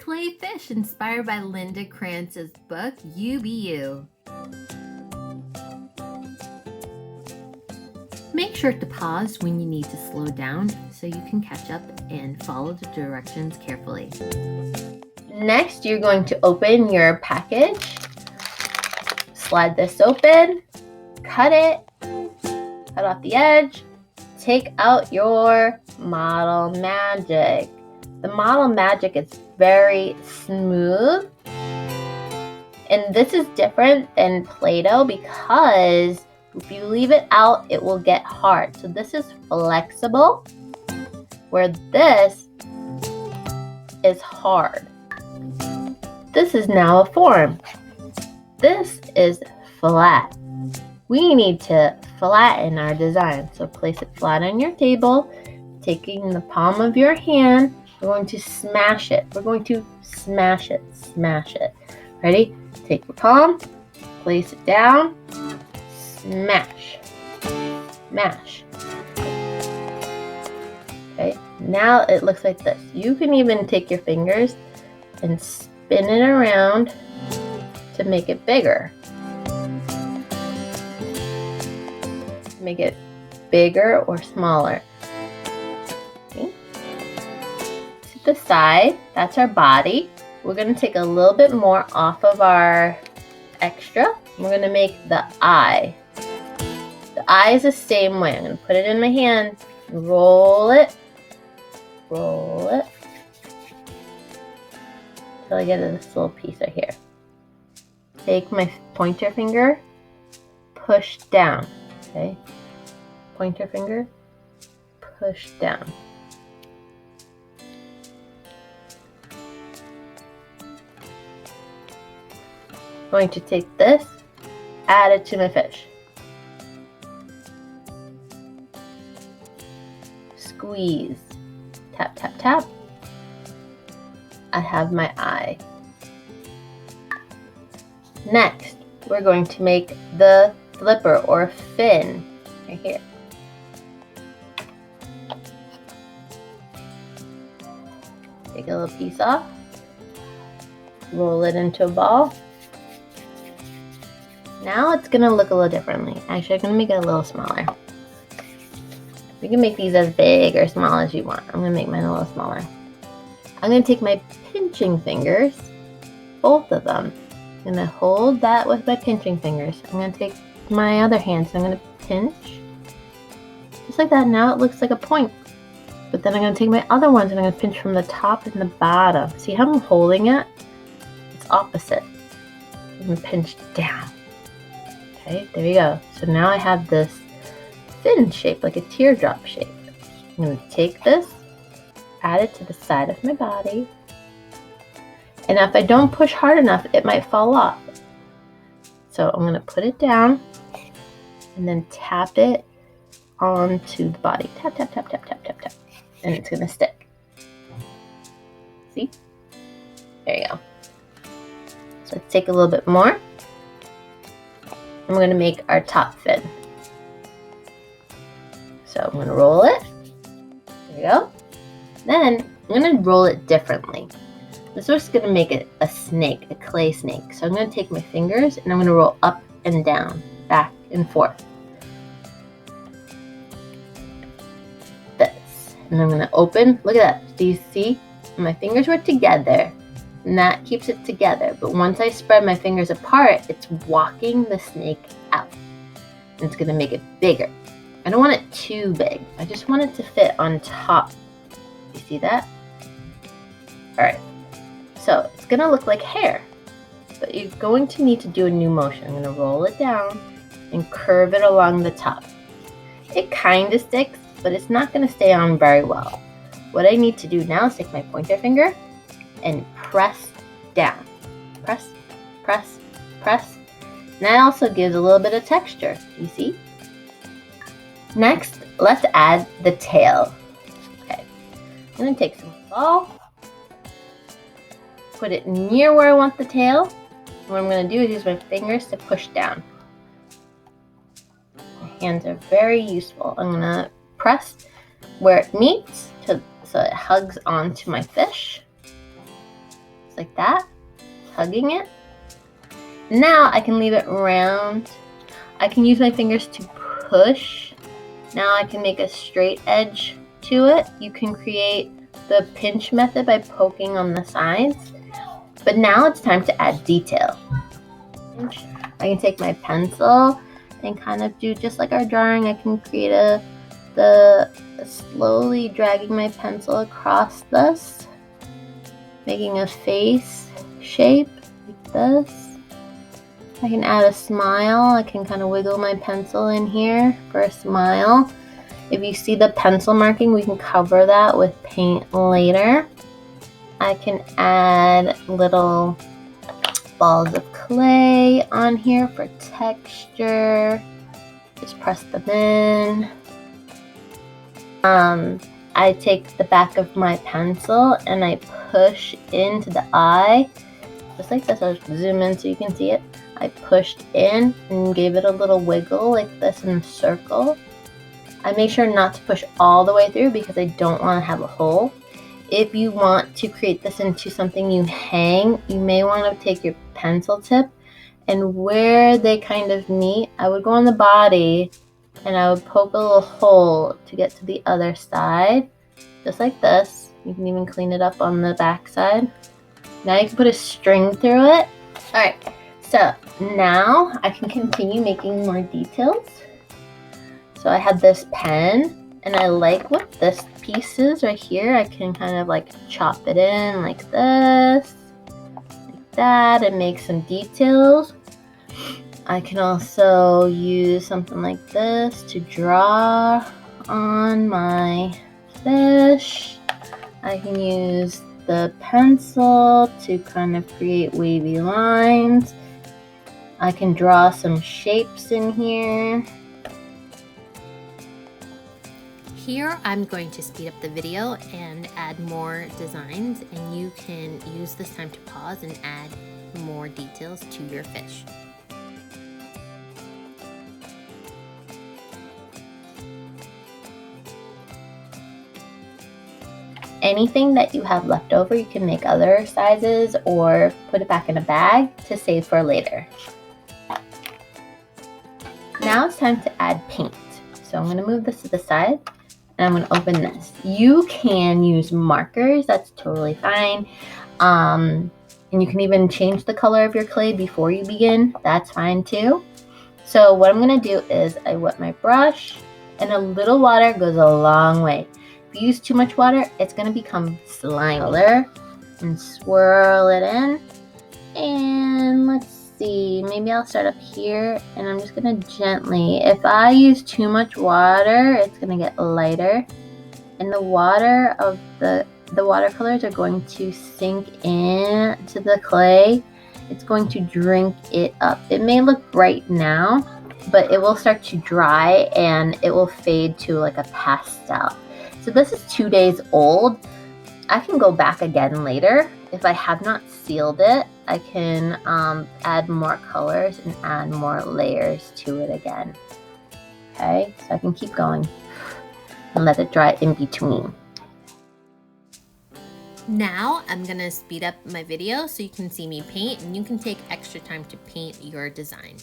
clay fish inspired by Linda Krantz's book, You Be You. Make sure to pause when you need to slow down so you can catch up and follow the directions carefully. Next, you're going to open your package. Slide this open, cut it, cut off the edge, take out your Model Magic. The Model Magic is very smooth, and this is different than Play-Doh because if you leave it out, it will get hard. So this is flexible, where this is hard. This is now a form. This is flat. We need to flatten our design. So place it flat on your table. Taking the palm of your hand, we're going to smash it. We're going to smash it, smash it. Ready? Take your palm, place it down, smash, smash. Okay, now it looks like this. You can even take your fingers and spin it around to make it bigger. Make it bigger or smaller. Okay. To the side, that's our body. We're going to take a little bit more off of our extra. We're going to make the eye. The eye is the same way. I'm going to put it in my hand, roll it, until I get this little piece right here. Take my pointer finger, push down, okay? Pointer finger, push down. I'm going to take this, add it to my fish. Squeeze, tap, tap, tap. I have my eye. Next, we're going to make the flipper or fin right here. Take a little piece off, roll it into a ball. Now it's going to look a little differently. Actually, I'm going to make it a little smaller. You can make these as big or small as you want. I'm going to make mine a little smaller. I'm going to take my pinching fingers, both of them. I'm going to hold that with my pinching fingers. I'm going to take my other hand, so I'm going to pinch. Just like that. Now it looks like a point. But then I'm going to take my other ones and I'm going to pinch from the top and the bottom. See how I'm holding it? It's opposite. I'm going to pinch down. Okay, there you go. So now I have this fin shape, like a teardrop shape. I'm going to take this, add it to the side of my body. And if I don't push hard enough, it might fall off. So I'm going to put it down and then tap it onto the body. Tap, tap, tap, tap, tap, tap, tap. And it's going to stick. See? There you go. So let's take a little bit more. And we're going to make our top fin. So I'm going to roll it. There you go. Then I'm going to roll it differently. This is going to make it a snake, a clay snake. So I'm going to take my fingers and I'm going to roll up and down, back and forth. This. And I'm going to open. Look at that. Do you see? My fingers were together. And that keeps it together. But once I spread my fingers apart, it's walking the snake out. And it's going to make it bigger. I don't want it too big. I just want it to fit on top. You see that? All right. So it's going to look like hair. But you're going to need to do a new motion. I'm going to roll it down and curve it along the top. It kind of sticks, but it's not going to stay on very well. What I need to do now is take my pointer finger and press down. Press, press, press. And that also gives a little bit of texture. You see? Next, let's add the tail. Okay. I'm going to take some ball, put it near where I want the tail. And what I'm going to do is use my fingers to push down. My hands are very useful. I'm going to press where it meets so it hugs onto my fish. just like that, hugging it. Now I can leave it round. I can use my fingers to push. Now I can make a straight edge to it. You can create the pinch method by poking on the sides. But now it's time to add detail. I can take my pencil and kind of do just like our drawing. I can create slowly dragging my pencil across this, making a face shape like this. I can add a smile. I can kind of wiggle my pencil in here for a smile. If you see the pencil marking, we can cover that with paint later. I can add little balls of clay on here for texture. Just press them in. I take the back of my pencil and I push into the eye, just like this. I'll zoom in so you can see it. I pushed in and gave it a little wiggle like this in a circle. I make sure not to push all the way through because I don't want to have a hole. If you want to create this into something you hang, you may want to take your pencil tip and where they kind of meet, I would go on the body and I would poke a little hole to get to the other side, just like this. You can even clean it up on the back side. Now you can put a string through it. All right, so now I can continue making more details. So I have this pen and I like what this piece is right here. I can kind of like chop it in like this, like that, and make some details. I can also use something like this to draw on my fish. I can use the pencil to kind of create wavy lines. I can draw some shapes in here. Here I'm going to speed up the video and add more designs, and you can use this time to pause and add more details to your fish. Anything that you have left over, you can make other sizes or put it back in a bag to save for later. Now it's time to add paint. So I'm going to move this to the side and I'm going to open this. You can use markers, that's totally fine. And you can even change the color of your clay before you begin, that's fine too. So what I'm going to do is I wet my brush, and a little water goes a long way. If you use too much water, it's going to become slimy. And swirl it in. And let's see, maybe I'll start up here and I'm just going to gently, if I use too much water, it's going to get lighter. And the water of the watercolors are going to sink into the clay. It's going to drink it up. It may look bright now, but it will start to dry and it will fade to like a pastel. So this is 2 days old. I can go back again later. If I have not sealed it, I can add more colors and add more layers to it again. Okay, so I can keep going and let it dry in between. Now I'm gonna speed up my video so you can see me paint, and you can take extra time to paint your design.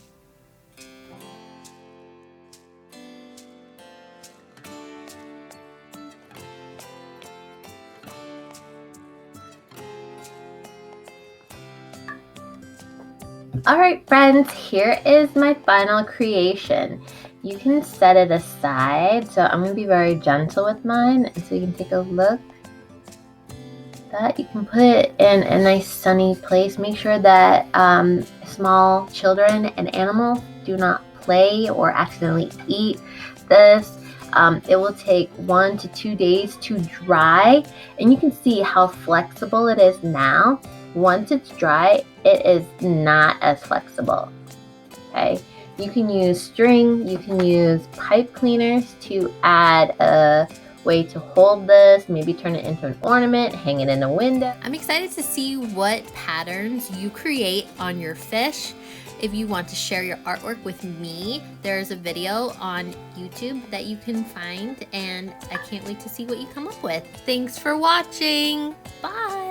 Alright friends, here is my final creation. You can set it aside, so I'm going to be very gentle with mine, and so you can take a look. That you can put it in a nice sunny place. Make sure that small children and animals do not play or accidentally eat this. It will take 1 to 2 days to dry, and you can see how flexible it is now. Once it's dry, it is not as flexible. Okay, you can use string, you can use pipe cleaners to add a way to hold this, maybe turn it into an ornament, hang it in a window. I'm excited to see what patterns you create on your fish. If you want to share your artwork with me, there's a video on YouTube that you can find, and I can't wait to see what you come up with. Thanks for watching. Bye.